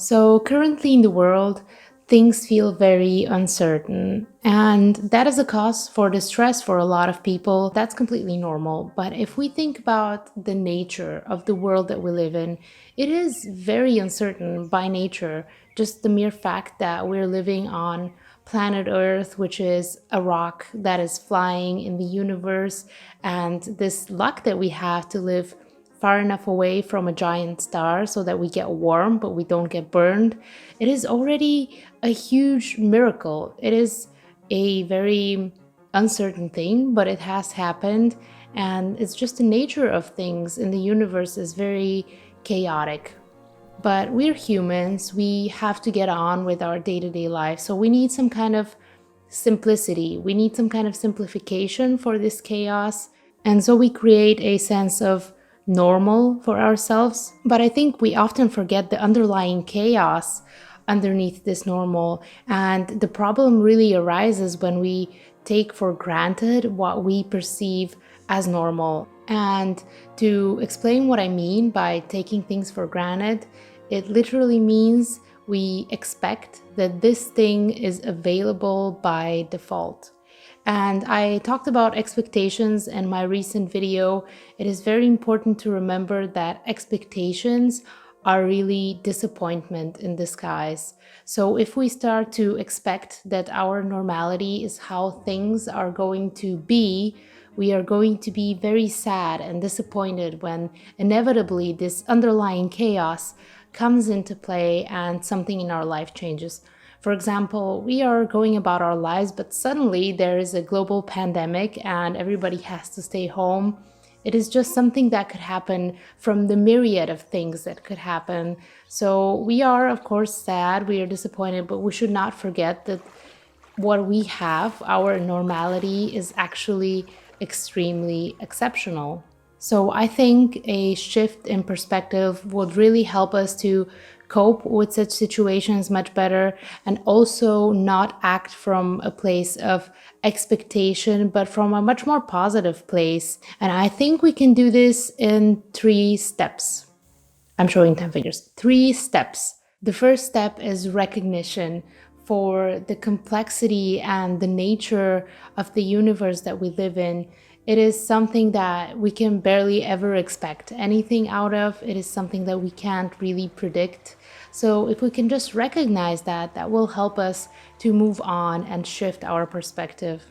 So, currently in the world, things feel very uncertain, and that is a cause for distress for a lot of people. That's completely normal. But if we think about the nature of the world that we live in, it is very uncertain by nature. Just the mere fact that we're living on planet Earth, which is a rock that is flying in the universe, and this luck that we have to live far enough away from a giant star so that we get warm but we don't get burned, it is already a huge miracle. It is a very uncertain thing, but it has happened, and it's just the nature of things in the universe is very chaotic. But we're humans, we have to get on with our day-to-day life, so we need some kind of simplicity. We need some kind of simplification for this chaos. And so we create a sense of normal for ourselves. But I think we often forget the underlying chaos underneath this normal. And the problem really arises when we take for granted what we perceive as normal. And to explain what I mean by taking things for granted, it literally means we expect that this thing is available by default. And I talked about expectations in my recent video. It is very important to remember that expectations are really disappointment in disguise. So if we start to expect that our normality is how things are going to be, we are going to be very sad and disappointed when inevitably this underlying chaos comes into play and something in our life changes. For example, we are going about our lives, but suddenly there is a global pandemic and everybody has to stay home. It is just something that could happen from the myriad of things that could happen. So we are, of course, sad, we are disappointed, but we should not forget that what we have, our normality, is actually extremely exceptional. So I think a shift in perspective would really help us to cope with such situations much better and also not act from a place of expectation, but from a much more positive place. And I think we can do this in 3 steps. I'm showing 10 fingers. 3 steps. The first step is recognition for the complexity and the nature of the universe that we live in. It is something that we can barely ever expect anything out of. It is something that we can't really predict. So if we can just recognize that, that will help us to move on and shift our perspective.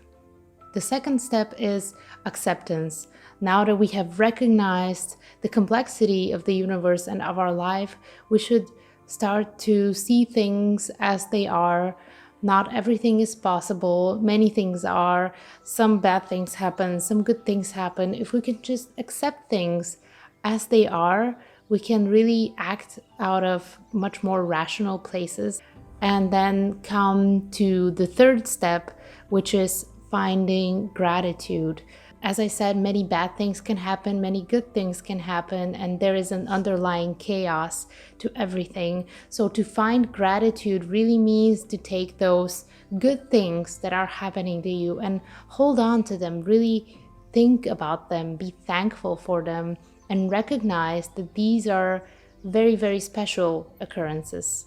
The second step is acceptance. Now that we have recognized the complexity of the universe and of our life, we should start to see things as they are. Not everything is possible. Many things are. Some bad things happen, some good things happen. If we can just accept things as they are, we can really act out of much more rational places. And then come to the third step, which is finding gratitude. As I said, many bad things can happen, many good things can happen, and there is an underlying chaos to everything. So to find gratitude really means to take those good things that are happening to you and hold on to them, really think about them, be thankful for them, and recognize that these are very, very special occurrences.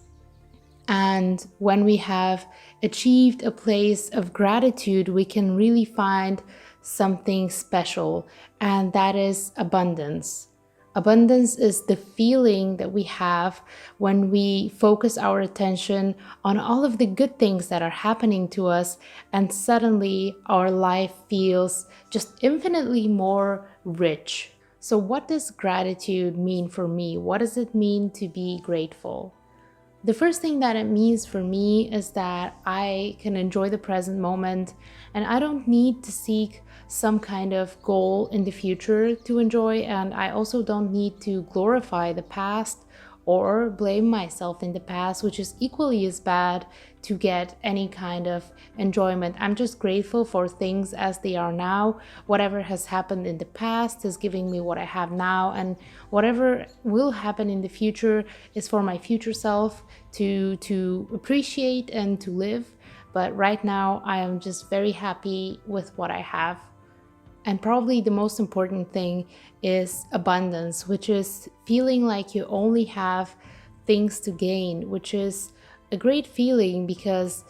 And when we have achieved a place of gratitude, we can really find something special, and that is abundance. Abundance is the feeling that we have when we focus our attention on all of the good things that are happening to us, and suddenly our life feels just infinitely more rich. So, what does gratitude mean for me? What does it mean to be grateful? The first thing that it means for me is that I can enjoy the present moment and I don't need to seek some kind of goal in the future to enjoy. And I also don't need to glorify the past or blame myself in the past, which is equally as bad, to get any kind of enjoyment. I'm just grateful for things as they are now. Whatever has happened in the past is giving me what I have now, and whatever will happen in the future is for my future self to appreciate and to live. But right now, I am just very happy with what I have. And probably the most important thing is abundance, which is feeling like you only have things to gain, which is a great feeling because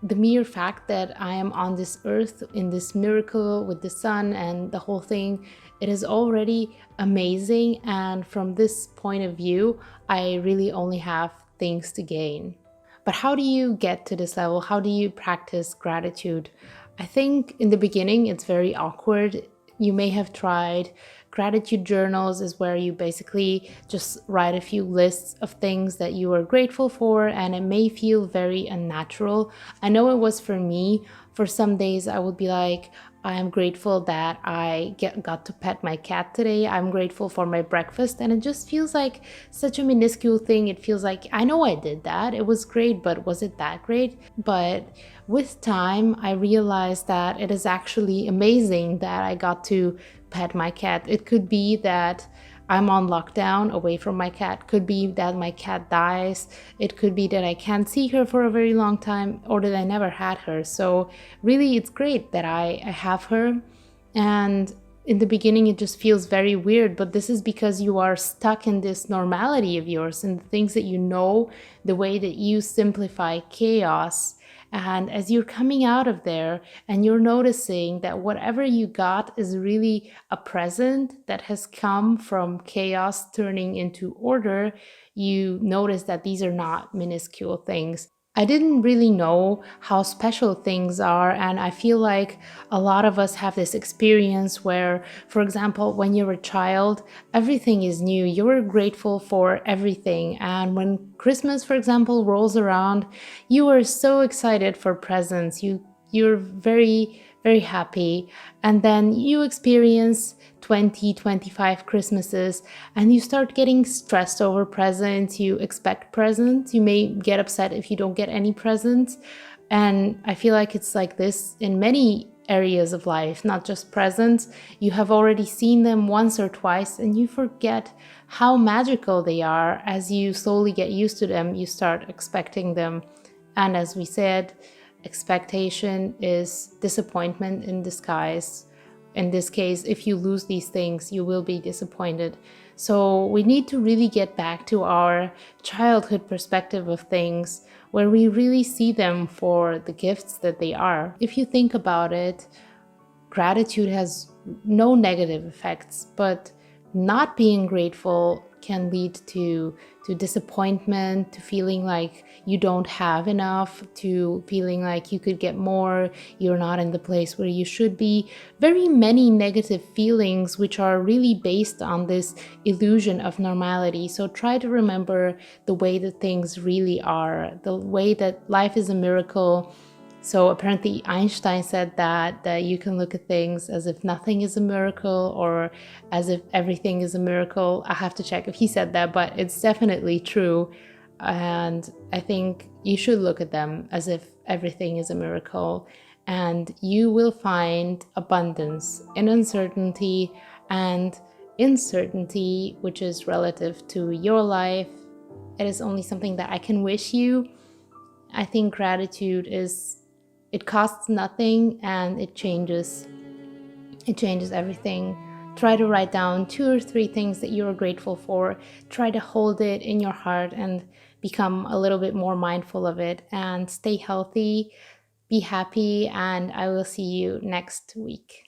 the mere fact that I am on this earth in this miracle with the sun and the whole thing, it is already amazing. And from this point of view, I really only have things to gain. But how do you get to this level? How do you practice gratitude? I think in the beginning it's very awkward. You may have tried gratitude journals, is where you basically just write a few lists of things that you are grateful for, and it may feel very unnatural. I know it was for me. For some days I would be like, I am grateful that got to pet my cat today. I'm grateful for my breakfast. And it just feels like such a minuscule thing. It feels like, I know I did that. It was great, but was it that great? But with time, I realized that it is actually amazing that I got to pet my cat. It could be that I'm on lockdown away from my cat. Could be that my cat dies. It could be that I can't see her for a very long time, or that I never had her. So really, it's great that I have her. And in the beginning, it just feels very weird, but this is because you are stuck in this normality of yours and the things that you know, the way that you simplify chaos. And as you're coming out of there and you're noticing that whatever you got is really a present that has come from chaos turning into order, you notice that these are not minuscule things. I didn't really know how special things are, and I feel like a lot of us have this experience where, for example, when you're a child, everything is new. You're grateful for everything, and when Christmas, for example, rolls around, you are so excited for presents. You're very happy, and then you experience 20, 25 Christmases, and you start getting stressed over presents. You expect presents. You may get upset if you don't get any presents. And I feel like it's like this in many areas of life, not just presents. You have already seen them once or twice, and you forget how magical they are. As you slowly get used to them, you start expecting them. And as we said, expectation is disappointment in disguise. In this case, if you lose these things, you will be disappointed. So we need to really get back to our childhood perspective of things, where we really see them for the gifts that they are. If you think about it, gratitude has no negative effects, but not being grateful can lead to disappointment, to feeling like you don't have enough, to feeling like you could get more, you're not in the place where you should be. Very many negative feelings which are really based on this illusion of normality. So try to remember the way that things really are, the way that life is a miracle. So apparently Einstein said that you can look at things as if nothing is a miracle, or as if everything is a miracle. I have to check if he said that, but it's definitely true. And I think you should look at them as if everything is a miracle, and you will find abundance in uncertainty, and uncertainty, which is relative to your life. It is only something that I can wish you. I think gratitude is, it costs nothing, and it changes everything. Try to write down 2 or 3 things that you're grateful for. Try to hold it in your heart and become a little bit more mindful of it, and stay healthy, be happy, and I will see you next week.